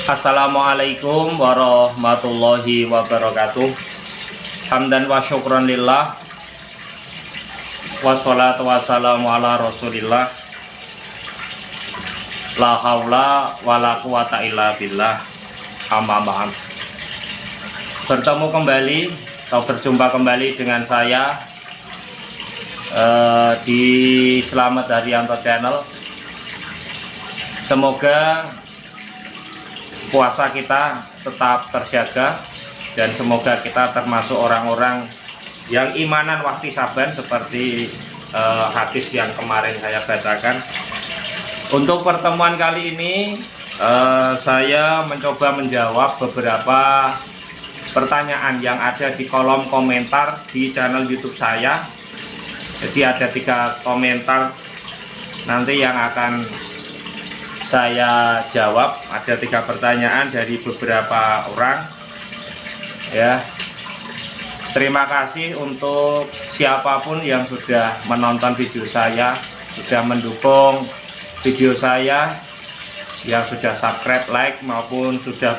Assalamualaikum warahmatullahi wabarakatuh. Hamdan wa syukran lillah, wassalatu wassalamu ala rasulillah, la haula wa la quwata illa billah, amma ba'd. Bertemu kembali atau berjumpa kembali dengan saya di Slamet Haryanto Channel. Semoga puasa kita tetap terjaga dan semoga kita termasuk orang-orang yang imanan wahtisaban seperti hadis yang kemarin saya bacakan. Untuk pertemuan kali ini saya mencoba menjawab beberapa pertanyaan yang ada di kolom komentar di channel YouTube saya. Jadi ada 3 komentar nanti yang akan saya jawab. Ada 3 pertanyaan dari beberapa orang ya. Terima kasih untuk siapapun yang sudah menonton video saya, sudah mendukung video saya, yang sudah subscribe, like maupun sudah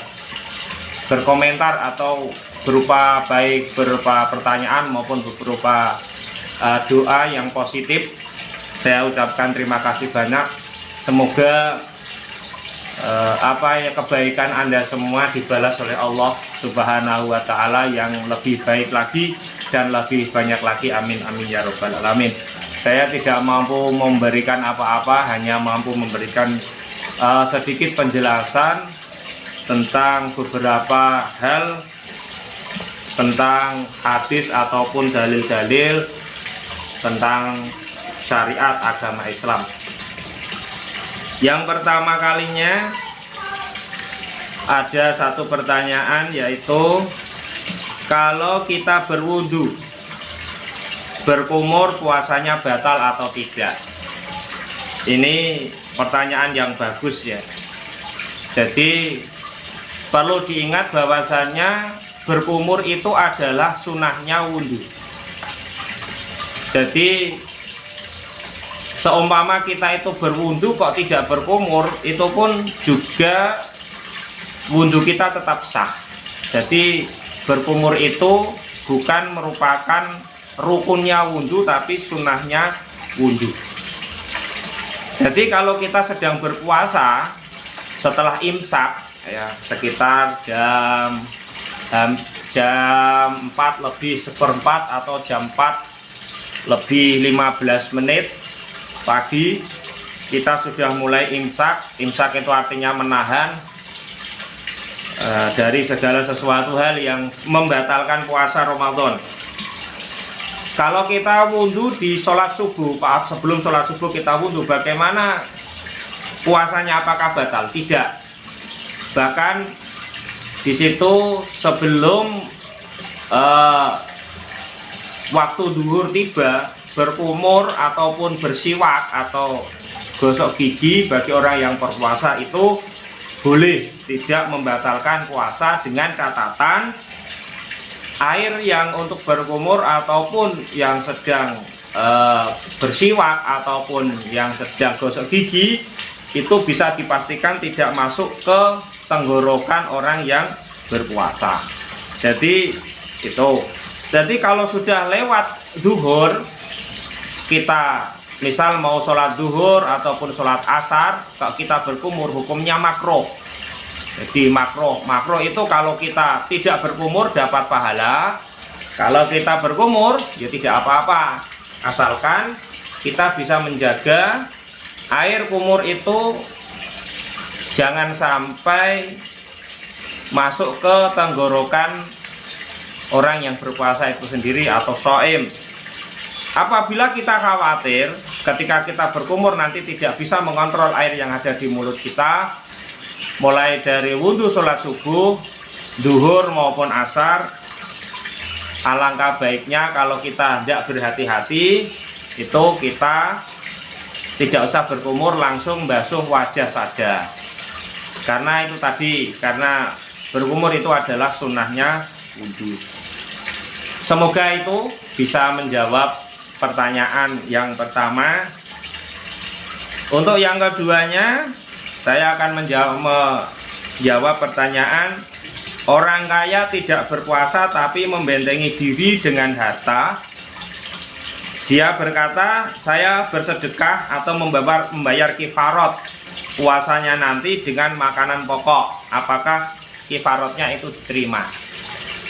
berkomentar atau berupa baik berupa pertanyaan maupun berupa doa yang positif. Saya ucapkan terima kasih banyak. Semoga kebaikan Anda semua dibalas oleh Allah Subhanahu wa Ta'ala yang lebih baik lagi dan lebih banyak lagi. Amin amin ya robbal alamin. Saya tidak mampu memberikan apa-apa, hanya mampu memberikan sedikit penjelasan tentang beberapa hal tentang hadis ataupun dalil-dalil tentang syariat agama Islam. Yang pertama kalinya ada satu pertanyaan, yaitu kalau kita berwudu berkumur puasanya batal atau tidak. Ini pertanyaan yang bagus ya. Jadi perlu diingat bahwasannya berkumur itu adalah sunahnya wudu. Jadi seumpama kita itu berwudu kok tidak berkumur, itu pun juga wudu kita tetap sah. Jadi berkumur itu bukan merupakan rukunnya wudu, tapi sunahnya wudu. Jadi kalau kita sedang berpuasa setelah imsak ya, sekitar jam 4 lebih 1/4 atau jam 4 lebih 15 menit pagi, kita sudah mulai imsak. Imsak itu artinya menahan dari segala sesuatu hal yang membatalkan puasa Ramadan. Kalau kita wudhu di sholat subuh, sebelum sholat subuh kita wudhu, bagaimana puasanya? Apakah batal? Tidak. Bahkan di situ sebelum waktu duhur tiba, berkumur ataupun bersiwak atau gosok gigi bagi orang yang berpuasa itu boleh, tidak membatalkan puasa, dengan catatan air yang untuk berkumur ataupun yang sedang bersiwak ataupun yang sedang gosok gigi itu bisa dipastikan tidak masuk ke tenggorokan orang yang berpuasa. Jadi itu. Jadi kalau sudah lewat duhur, kita misal mau sholat duhur ataupun sholat asar, kalau kita berkumur hukumnya makruh. Jadi makruh itu kalau kita tidak berkumur dapat pahala, kalau kita berkumur ya tidak apa-apa, asalkan kita bisa menjaga air kumur itu jangan sampai masuk ke tenggorokan orang yang berpuasa itu sendiri atau shaim. Apabila kita khawatir ketika kita berkumur nanti tidak bisa mengontrol air yang ada di mulut kita, mulai dari wudhu sholat subuh, duhur maupun asar, alangkah baiknya kalau kita tidak berhati-hati, itu kita tidak usah berkumur, langsung basuh wajah saja. Karena itu tadi, karena berkumur itu adalah sunnahnya wudhu. Semoga itu bisa menjawab pertanyaan yang pertama. Untuk yang keduanya, saya akan menjawab pertanyaan orang kaya tidak berpuasa tapi membentengi diri dengan harta. Dia berkata, saya bersedekah atau membayar kifarot puasanya nanti dengan makanan pokok. Apakah kifarotnya itu diterima?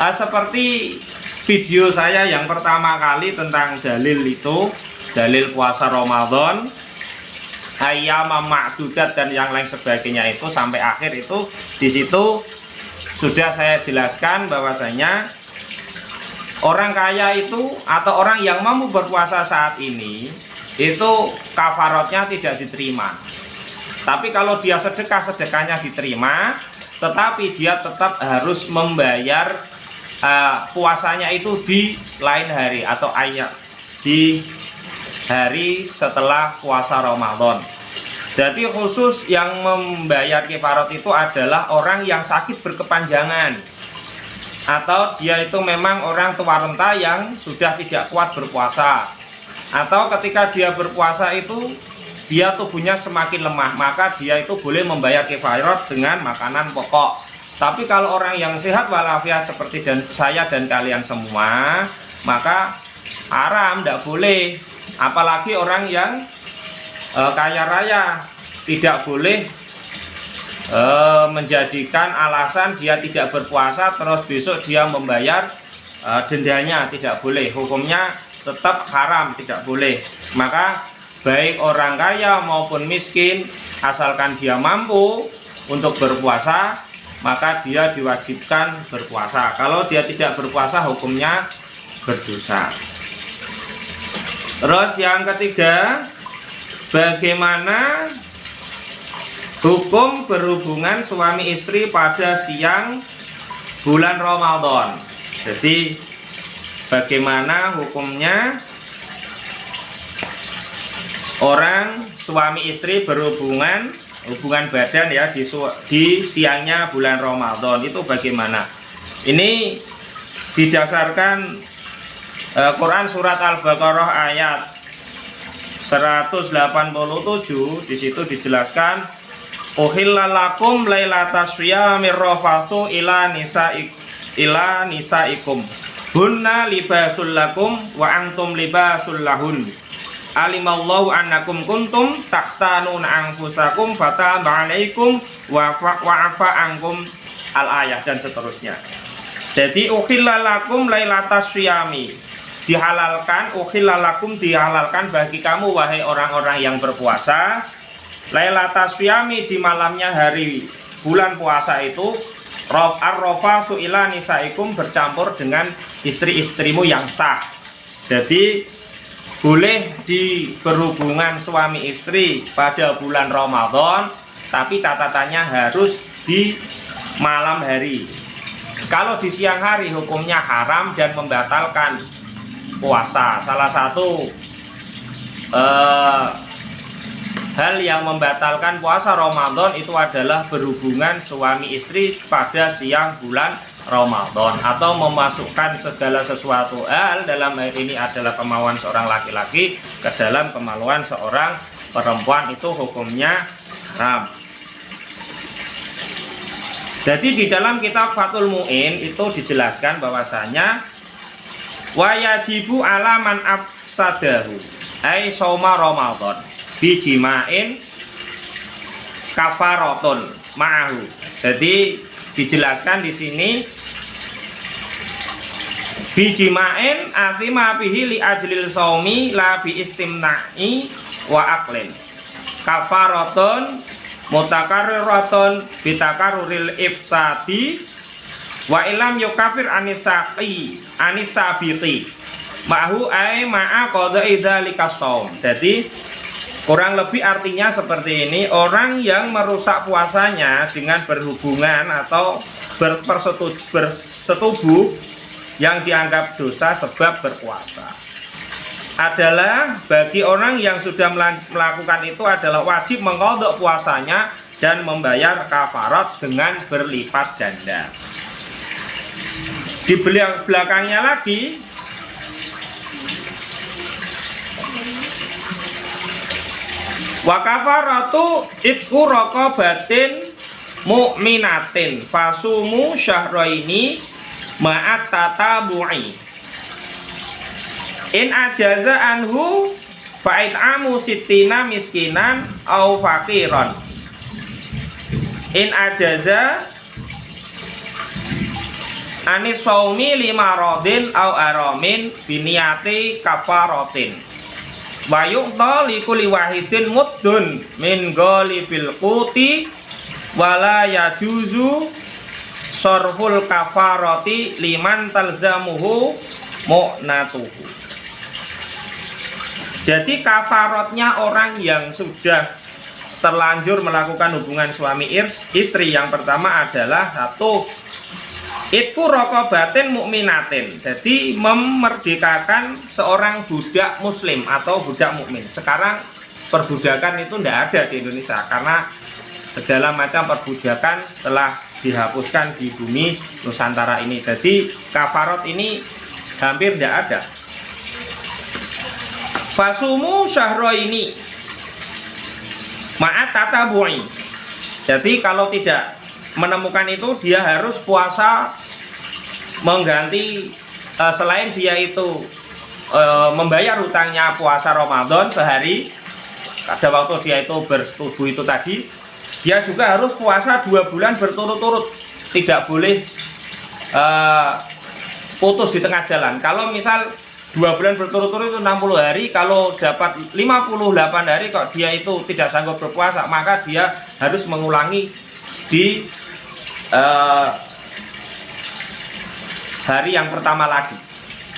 Seperti video saya yang pertama kali tentang dalil itu, dalil puasa Ramadan, ayyam ma'dudat dan yang lain sebagainya itu sampai akhir itu, di situ sudah saya jelaskan bahwasanya orang kaya itu atau orang yang mampu berpuasa saat ini itu kafarotnya tidak diterima. Tapi kalau dia sedekah, sedekahnya diterima, tetapi dia tetap harus membayar puasanya itu di lain hari atau ayat di hari setelah puasa Ramadan. Jadi khusus yang membayar kifarot itu adalah orang yang sakit berkepanjangan, atau dia itu memang orang tua renta yang sudah tidak kuat berpuasa, atau ketika dia berpuasa itu dia tubuhnya semakin lemah, maka dia itu boleh membayar kifarot dengan makanan pokok. Tapi kalau orang yang sehat walafiat seperti saya dan kalian semua, maka haram, tidak boleh. Apalagi orang yang kaya raya, tidak boleh menjadikan alasan dia tidak berpuasa terus besok dia membayar dendanya, tidak boleh. Hukumnya tetap haram, tidak boleh. Maka baik orang kaya maupun miskin, asalkan dia mampu untuk berpuasa, maka dia diwajibkan berpuasa. Kalau dia tidak berpuasa, hukumnya berdosa. Terus yang ketiga, bagaimana hukum berhubungan suami istri pada siang bulan Ramadan? Jadi bagaimana hukumnya orang suami istri berhubungan badan ya di siangnya bulan Ramadan itu bagaimana? Ini didasarkan Quran surat Al-Baqarah ayat 187. Di situ dijelaskan, uhilla lakum lailatas syiyamir rafathu ila nisaikum hunna libasul lakum wa antum libasul lahun alimallahu annakum kuntum takhtanuna anfusakum fataba alaikum wa afa ankum al-ayah dan seterusnya. Jadi uhilla lakum lailatas syiyami, dihalalkan, uhilla lakum dihalalkan bagi kamu wahai orang-orang yang berpuasa, lailatas syiyami di malamnya hari bulan puasa itu, ar-rafathu ila nisaikum bercampur dengan istri-istrimu yang sah. Jadi boleh berhubungan suami istri pada bulan Ramadan, tapi catatannya harus di malam hari. Kalau di siang hari hukumnya haram dan membatalkan puasa. Salah satu hal yang membatalkan puasa Ramadan itu adalah berhubungan suami istri pada siang bulan Ramadan, atau memasukkan segala sesuatu hal, dalam hal ini adalah kemauan seorang laki-laki ke dalam kemauan seorang perempuan, itu hukumnya haram. Jadi di dalam kitab Fathul Mu'in itu dijelaskan bahwasanya wayajibu alaman afsadahu ay soma Ramadan bijima'in kafaratun ma'ahu. Jadi dijelaskan di sini bijima'in atima bihi li ajlil saumi la bi istimna'i wa aqlin kafaratun mutakarriratun bitakarruril ifsadi wa ilam yukafir anisabiti ma'hu ay ma'a qada'i dzalika shaum. Jadi kurang lebih artinya seperti ini, orang yang merusak puasanya dengan berhubungan atau bersetubuh yang dianggap dosa sebab berpuasa adalah bagi orang yang sudah melakukan itu adalah wajib mengqadha puasanya dan membayar kafarat dengan berlipat ganda. Di belakangnya lagi wa kafaratu itqu raqabatin mu'minatin fasumu syahraini ma'at tatabu'i in ajaza anhu fa'it'amu sittina miskinan au faqiran in ajaza anis saumi lima rodin au aramin biniyati kafaratin wa yuqta likulli wahidin muddun min ghalibil quti wala yajuzu sorful kafarati liman talzamuhu mu'natuhu. Jadi kafaratnya orang yang sudah terlanjur melakukan hubungan suami istri yang pertama adalah satu, itqu raqabatin mukminatin. Jadi memerdekakan seorang budak muslim atau budak mukmin. Sekarang perbudakan itu tidak ada di Indonesia karena segala macam perbudakan telah dihapuskan di bumi Nusantara ini. Jadi kafarat ini hampir tidak ada. Fasumu syahraini ma'at tatabu'i. Jadi kalau tidak menemukan itu, dia harus puasa mengganti selain dia itu membayar hutangnya puasa Ramadan sehari pada waktu dia itu bersetubuh itu tadi, dia juga harus puasa 2 bulan berturut-turut, tidak boleh putus di tengah jalan. Kalau misal 2 bulan berturut-turut itu 60 hari, kalau dapat 58 hari kok dia itu tidak sanggup berpuasa, maka dia harus mengulangi di hari yang pertama lagi.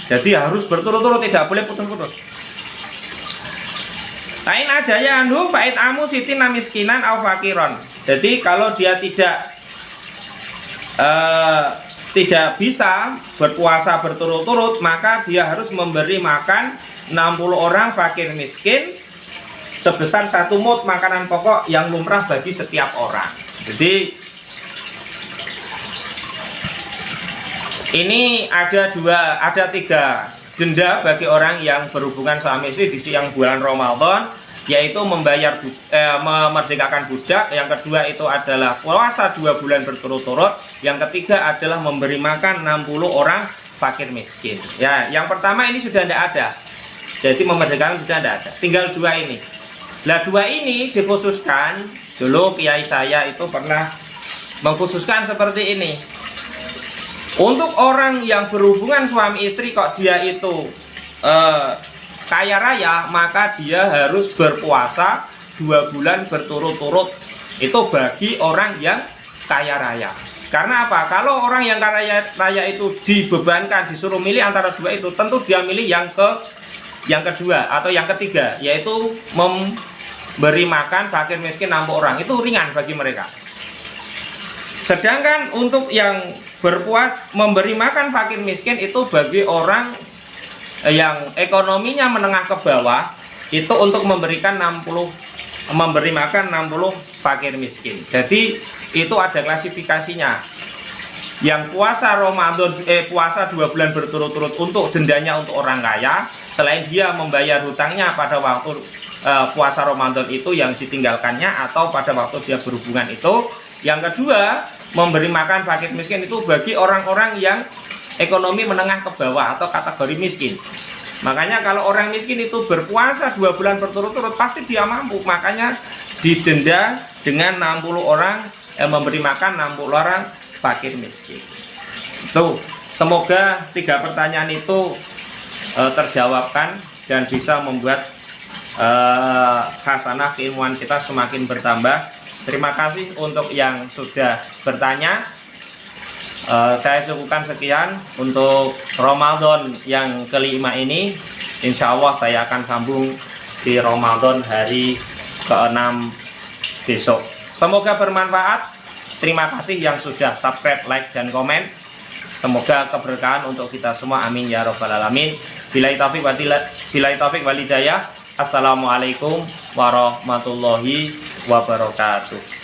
Jadi harus berturut-turut, tidak boleh putus-putus. Ain ajaya anhum fa'id amu sitina miskinan au fakiron. Jadi kalau dia tidak bisa berpuasa berturut-turut, maka dia harus memberi makan 60 orang fakir miskin sebesar 1 mud makanan pokok yang lumrah bagi setiap orang. Jadi ini ada 3 denda bagi orang yang berhubungan suami istri di siang bulan Ramadan, yaitu memerdekakan budak. Yang kedua itu adalah puasa 2 bulan berturut-turut. Yang ketiga adalah memberi makan 60 orang fakir miskin. Ya, yang pertama ini sudah tidak ada. Jadi memerdekakan sudah tidak ada. Tinggal 2 ini. Nah, 2 ini dikhususkan. Dulu kiai saya itu pernah mengkhususkan seperti ini. Untuk orang yang berhubungan suami istri kok dia itu kaya raya, maka dia harus berpuasa 2 bulan berturut-turut. Itu bagi orang yang kaya raya. Karena apa? Kalau orang yang kaya raya itu dibebankan, disuruh milih antara 2 itu, tentu dia milih yang kedua atau yang ketiga, yaitu memberi makan fakir miskin 60 orang. Itu ringan bagi mereka. Sedangkan untuk yang memberi makan fakir miskin itu bagi orang yang ekonominya menengah ke bawah, itu untuk memberi makan 60 fakir miskin. Jadi itu ada klasifikasinya. Yang puasa puasa 2 bulan berturut-turut untuk dendanya untuk orang kaya, selain dia membayar hutangnya pada waktu puasa Ramadan itu yang ditinggalkannya atau pada waktu dia berhubungan itu. Yang kedua, memberi makan fakir miskin itu bagi orang-orang yang ekonomi menengah ke bawah atau kategori miskin. Makanya kalau orang miskin itu berpuasa 2 bulan berturut-turut pasti dia mampu. Makanya didenda dengan 60 orang memberi makan 60 orang fakir miskin. Tuh, semoga 3 pertanyaan itu terjawabkan dan bisa membuat khasanah keilmuan kita semakin bertambah. Terima kasih untuk yang sudah bertanya. Saya cukupkan sekian untuk Ramadan yang kelima ini. Insya Allah saya akan sambung di Ramadan hari ke-6 besok. Semoga bermanfaat. Terima kasih yang sudah subscribe, like, dan komen. Semoga keberkahan untuk kita semua, amin ya robbal alamin. Billahi taufiq wal hidayah. Assalamualaikum warahmatullahi wabarakatuh.